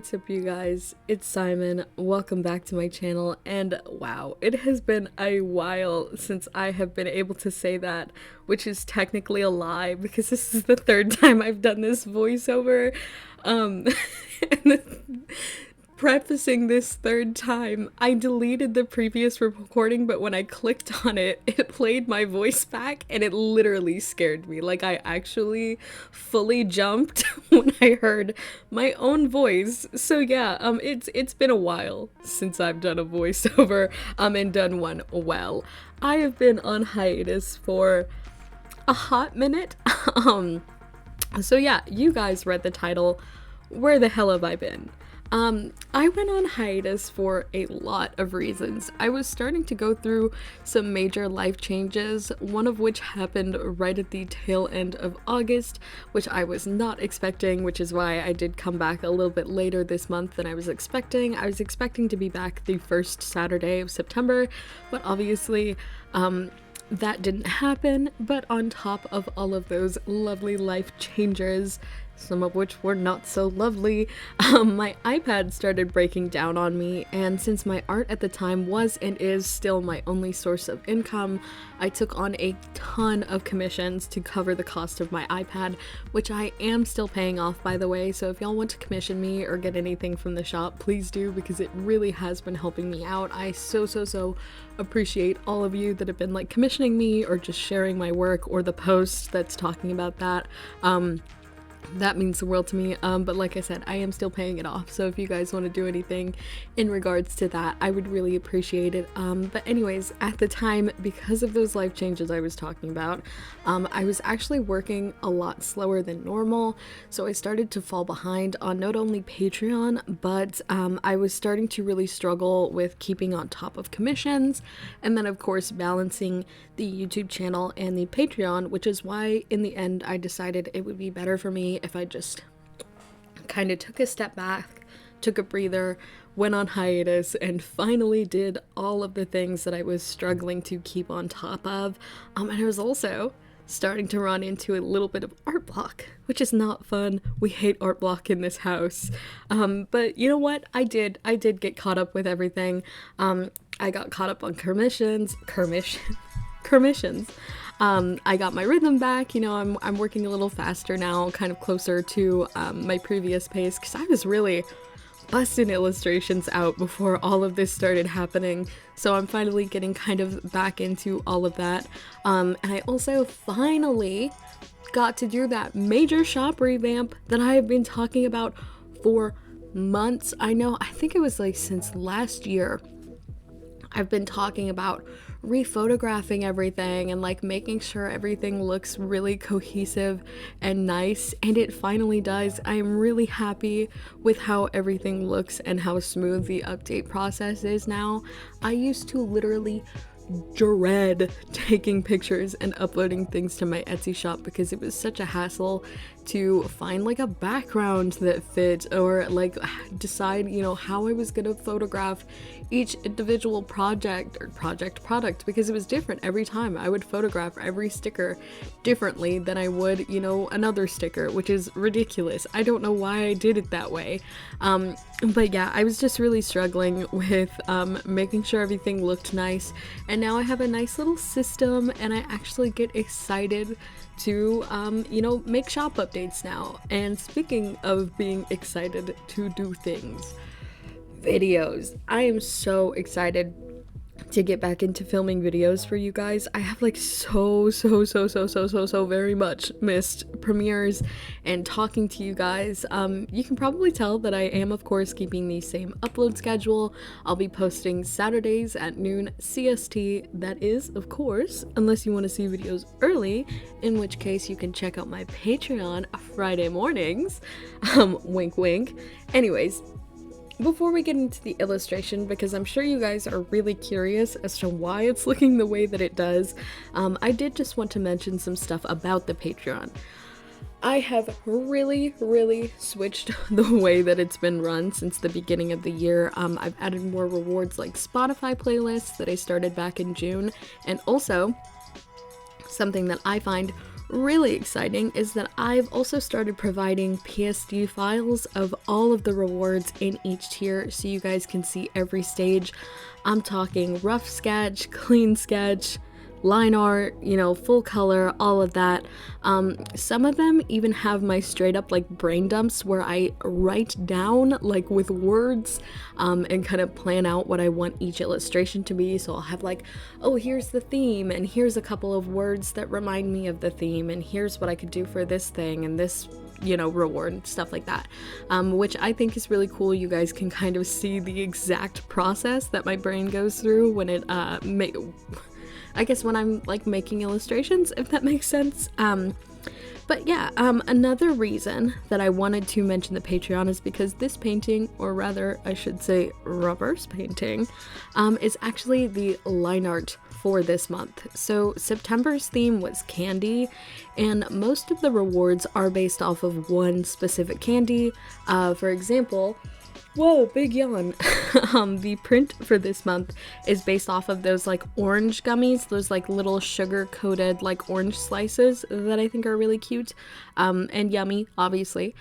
what's up you guys? It's Simon. Welcome back to my channel, and wow, it has been a while since I have been able to say that, which is technically a lie because this is the third time I've done this voiceover. And prefacing this third time, I deleted the previous recording, but when I clicked on it, it played my voice back and it literally scared me. Like, I actually fully jumped when I heard my own voice. So yeah, it's been a while since I've done a voiceover and done one well. I have been on hiatus for a hot minute. So yeah, you guys read the title. Where the hell have I been? I went on hiatus for a lot of reasons. I was starting to go through some major life changes, one of which happened right at the tail end of August, which I was not expecting, which is why I did come back a little bit later this month than I was expecting. I was expecting to be back the first Saturday of September, but obviously, that didn't happen. But on top of all of those lovely life changes, some of which were not so lovely, my iPad started breaking down on me, and since my art at the time was and is still my only source of income, I took on a ton of commissions to cover the cost of my iPad, which I am still paying off, by the way. So if y'all want to commission me or get anything from the shop, please do, because it really has been helping me out. I so appreciate all of you that have been like commissioning me or just sharing my work or the post that's talking about that. That means the world to me, but like I said, I am still paying it off, so if you guys want to do anything in regards to that, I would really appreciate it. But anyways, at the time, because of those life changes I was talking about, I was actually working a lot slower than normal, so I started to fall behind on not only Patreon, but I was starting to really struggle with keeping on top of commissions, and then of course balancing the YouTube channel and the Patreon, which is why in the end I decided it would be better for me if I just kind of took a step back, took a breather, went on hiatus, and finally did all of the things that I was struggling to keep on top of. And I was also starting to run into a little bit of art block, which is not fun. We hate art block in this house. But you know what? I did get caught up with everything. I got caught up on commissions. I got my rhythm back, you know, I'm working a little faster now, kind of closer to my previous pace, because I was really busting illustrations out before all of this started happening, so I'm finally getting kind of back into all of that, and I also finally got to do that major shop revamp that I have been talking about for months. I think it was like since last year I've been talking about rephotographing everything and like making sure everything looks really cohesive and nice, and it finally does. I am really happy with how everything looks and how smooth the update process is now. I used to literally dread taking pictures and uploading things to my Etsy shop because it was such a hassle to find like a background that fit, or like decide, you know, how I was gonna photograph each individual product, because it was different every time. I would photograph every sticker differently than I would, you know, another sticker, which is ridiculous. I don't know why I did it that way. But yeah, I was just really struggling with making sure everything looked nice, and now I have a nice little system, and I actually get excited to you know, make shop updates now. And speaking of being excited to do things, videos, I am so excited to get back into filming videos for you guys. I have like so very much missed premieres and talking to you guys. You can probably tell that I am of course keeping the same upload schedule. I'll be posting Saturdays at noon CST. That is, of course, unless you want to see videos early, in which case you can check out my Patreon Friday mornings. Wink wink. Anyways, before we get into the illustration, because I'm sure you guys are really curious as to why it's looking the way that it does, I did just want to mention some stuff about the Patreon. I have really switched the way that it's been run since the beginning of the year. I've added more rewards like Spotify playlists that I started back in June, and also something that I find really exciting is that I've also started providing PSD files of all of the rewards in each tier so you guys can see every stage. I'm talking rough sketch, clean sketch, line art, you know, full color, all of that. Some of them even have my straight up like brain dumps where I write down like with words and kind of plan out what I want each illustration to be. So I'll have like, oh, here's the theme, and here's a couple of words that remind me of the theme, and here's what I could do for this thing and this, you know, reward and stuff like that, which I think is really cool. You guys can kind of see the exact process that my brain goes through when it I guess when I'm like making illustrations, if that makes sense. But yeah, another reason that I wanted to mention the Patreon is because this painting, or rather I should say reverse painting, is actually the line art for this month. So September's theme was candy, and most of the rewards are based off of one specific candy. For example, whoa, big yawn. The print for this month is based off of those like orange gummies, those like little sugar coated like orange slices that I think are really cute and yummy, obviously.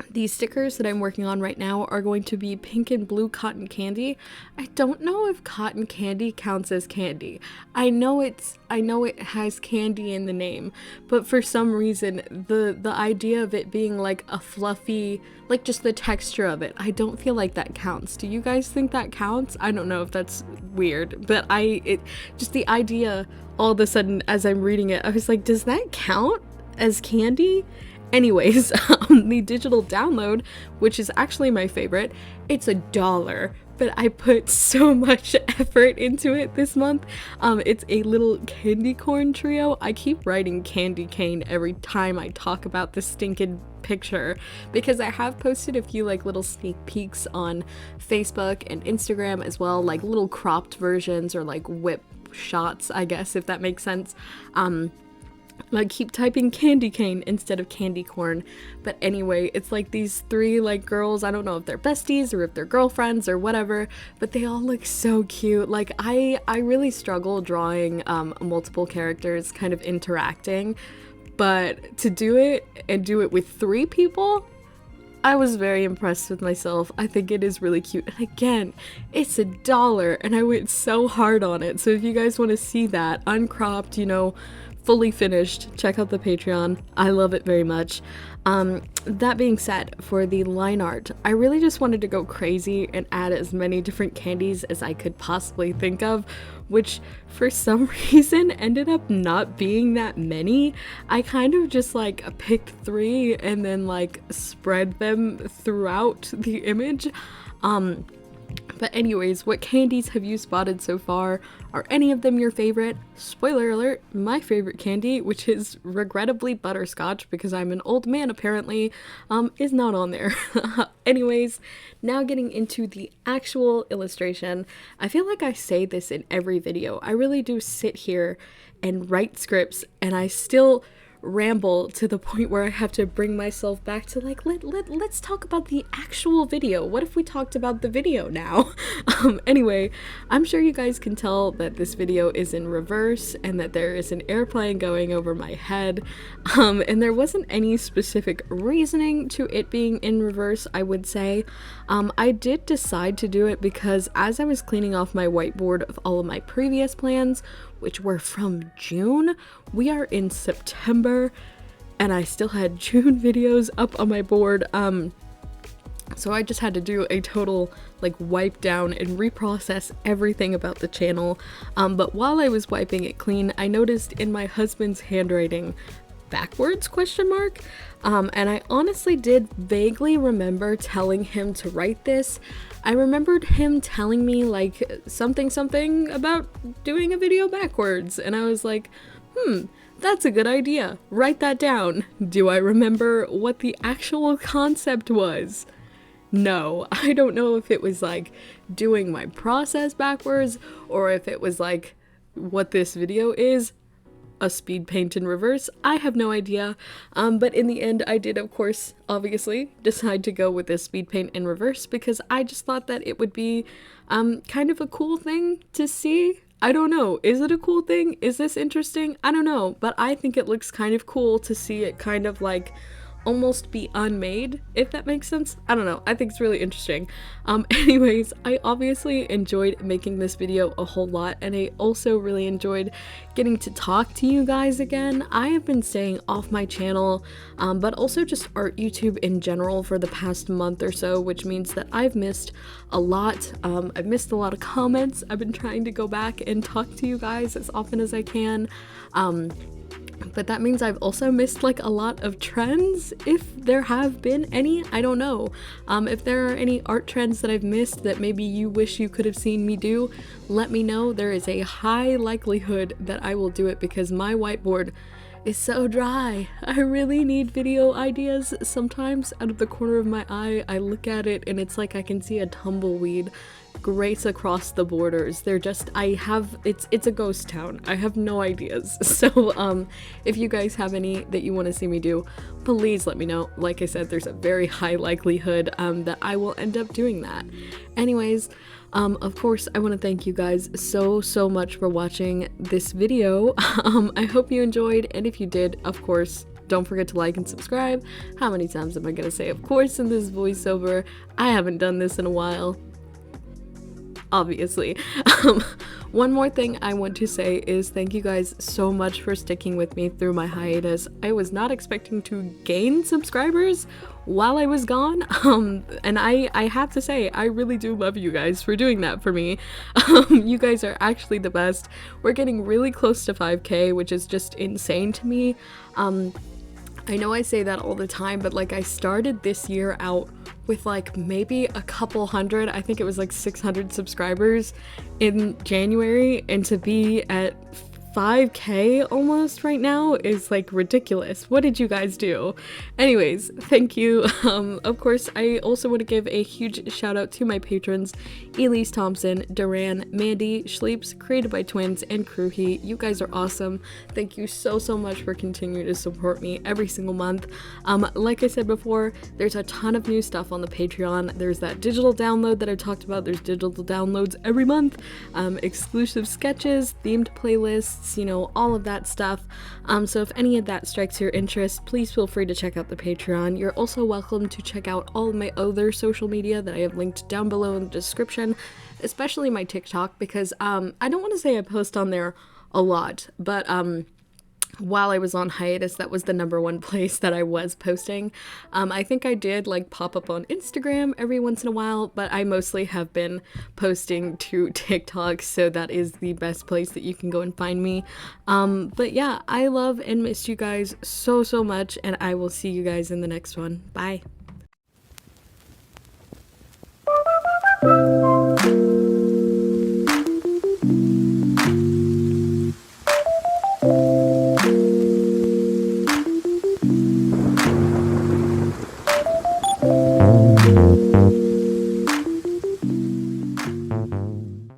These stickers that I'm working on right now are going to be pink and blue cotton candy. I don't know if cotton candy counts as candy. I know it has candy in the name, but for some reason the idea of it being like a fluffy, like just the texture of it, I don't feel like that counts. Do you guys think that counts? I don't know if that's weird, but just the idea all of a sudden as I'm reading it, I was like, does that count as candy? Anyways, the digital download, which is actually my favorite, it's $1, but I put so much effort into it this month. It's a little candy corn trio. I keep writing candy cane every time I talk about this stinking picture because I have posted a few like little sneak peeks on Facebook and Instagram as well, like little cropped versions or like whip shots, I guess, if that makes sense. I keep typing candy cane instead of candy corn. But anyway, it's like these three like girls, I don't know if they're besties or if they're girlfriends or whatever, but they all look so cute. Like I really struggle drawing multiple characters kind of interacting, but to do it and do it with 3 people, I was very impressed with myself. I think it is really cute. And again, it's $1 and I went so hard on it. So if you guys want to see that uncropped, you know, fully finished, check out the Patreon. I love it very much. That being said, for the line art, I really just wanted to go crazy and add as many different candies as I could possibly think of, which for some reason ended up not being that many. I kind of just like picked 3 and then like spread them throughout the image. But anyways, what candies have you spotted so far? Are any of them your favorite? Spoiler alert, my favorite candy, which is regrettably butterscotch because I'm an old man apparently, is not on there. Anyways, now getting into the actual illustration. I feel like I say this in every video. I really do sit here and write scripts and I still ramble to the point where I have to bring myself back to like, let's talk about the actual video. What if we talked about the video now? Anyway, I'm sure you guys can tell that this video is in reverse and that there is an airplane going over my head. And there wasn't any specific reasoning to it being in reverse, I would say. I did decide to do it because as I was cleaning off my whiteboard of all of my previous plans, which were from June, we are in September and I still had June videos up on my board. So I just had to do a total like wipe down and reprocess everything about the channel. But while I was wiping it clean, I noticed in my husband's handwriting backwards ? And I honestly did vaguely remember telling him to write this. I remembered him telling me like something about doing a video backwards, and I was like, that's a good idea. Write that down. Do I remember what the actual concept was? No, I don't know if it was like doing my process backwards or if it was like what this video is, a speed paint in reverse. I have no idea, but in the end I did, of course, obviously decide to go with this speed paint in reverse because I just thought that it would be kind of a cool thing to see. I don't know. Is it a cool thing? Is this interesting? I don't know, but I think it looks kind of cool to see it kind of like almost be unmade, if that makes sense. I don't know. I think it's really interesting. Anyways, I obviously enjoyed making this video a whole lot, and I also really enjoyed getting to talk to you guys again. I have been staying off my channel, but also just art YouTube in general for the past month or so, which means that I've missed a lot. I've missed a lot of comments. I've been trying to go back and talk to you guys as often as I can. But that means I've also missed like a lot of trends, if there have been any. I don't know. If there are any art trends that I've missed that maybe you wish you could have seen me do, let me know. There is a high likelihood that I will do it because my whiteboard is so dry. I really need video ideas. Sometimes out of the corner of my eye, I look at it and it's like I can see a tumbleweed grace across the borders. They're just, it's a ghost town. I have no ideas. So if you guys have any that you want to see me do, please let me know. Like I said, there's a very high likelihood that I will end up doing that. Anyways, of course, I want to thank you guys so much for watching this video. I hope you enjoyed, and if you did, of course, don't forget to like and subscribe. How many times am I gonna say of course in this voiceover? I haven't done this in a while, obviously. One more thing I want to say is thank you guys so much for sticking with me through my hiatus. I was not expecting to gain subscribers while I was gone, and I have to say, I really do love you guys for doing that for me. You guys are actually the best. We're getting really close to 5K, which is just insane to me. I know I say that all the time, but like I started this year out with like maybe a couple hundred, I think it was like 600 subscribers in January, and to be at 5K almost right now is like ridiculous. What did you guys do? Anyways, thank you. Of course, I also want to give a huge shout out to my patrons, Elise Thompson, Duran, Mandy, Schleeps, Created by Twins, and Kruhi. You guys are awesome. Thank you so much for continuing to support me every single month. Like I said before, there's a ton of new stuff on the Patreon. There's that digital download that I talked about. There's digital downloads every month, exclusive sketches, themed playlists, you know, all of that stuff. So if any of that strikes your interest, please feel free to check out the Patreon. You're also welcome to check out all of my other social media that I have linked down below in the description, especially my TikTok, because I don't want to say I post on there a lot, but while I was on hiatus, that was the #1 place that I was posting. I think I did like pop up on Instagram every once in a while, but I mostly have been posting to TikTok, so that is the best place that you can go and find me. But yeah, I love and miss you guys so much, and I will see you guys in the next one. Bye.